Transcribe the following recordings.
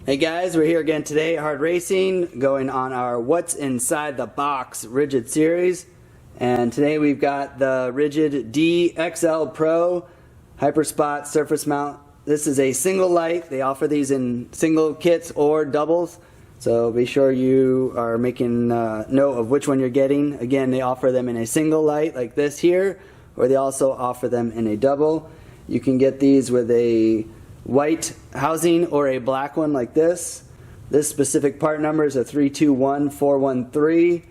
Hey guys, we're here again today at HardRacing, going on our What's Inside the Box Rigid series. And today we've got the Rigid DXL Pro Hyperspot Surface Mount. This is a single light. They offer these in single kits or doubles. So be sure you are making note of which one you're getting. Again, they offer them in a single light like this here, or they also offer them in a double. You can get these with a white housing or a black one like this. This specific part number is a 321413,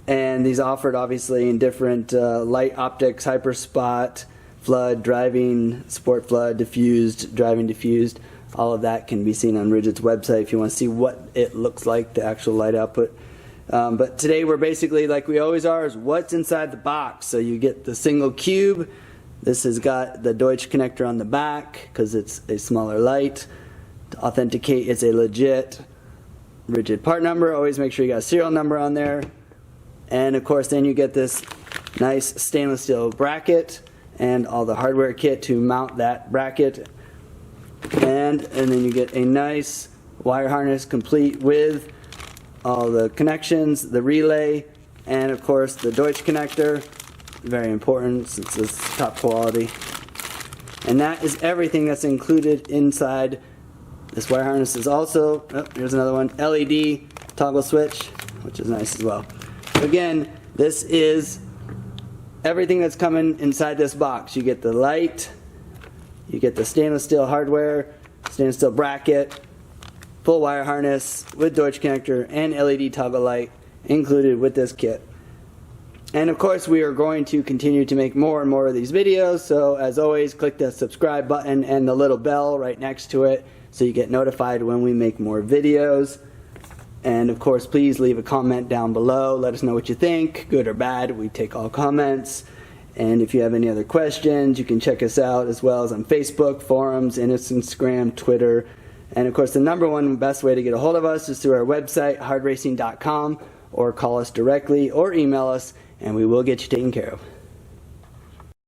and these offered obviously in different light optics, hyperspot, flood, driving, sport flood, diffused, driving diffused. All of that can be seen on Rigid's website if you want to see what it looks like, the actual light output. But today we're basically, like we always are, is what's inside the box. So you get the single cube. This has got the Deutsch connector on the back because it's a smaller light. To authenticate, it's a legit Rigid part number. Always make sure you got a serial number on there. And of course then you get this nice stainless steel bracket and all the hardware kit to mount that bracket. And then you get a nice wire harness complete with all the connections, the relay, and of course the Deutsch connector. Very important since it's top quality. And that is everything that's included inside this wire harness. Is also, oh, here's another one, LED toggle switch, which is nice as well. Again, this is everything that's coming inside this box. You get the light, you get the stainless steel hardware, stainless steel bracket, full wire harness with Deutsch connector and LED toggle light included with this kit. And of course we are going to continue to make more and more of these videos, so as always click the subscribe button and the little bell right next to it so you get notified when we make more videos. And of course please leave a comment down below, let us know what you think, good or bad. We take all comments. And if you have any other questions, you can check us out as well as on Facebook, forums, Instagram, Twitter. And of course the number one best way to get a hold of us is through our website, hardracing.com, or call us directly or email us, and we will get you taken care of.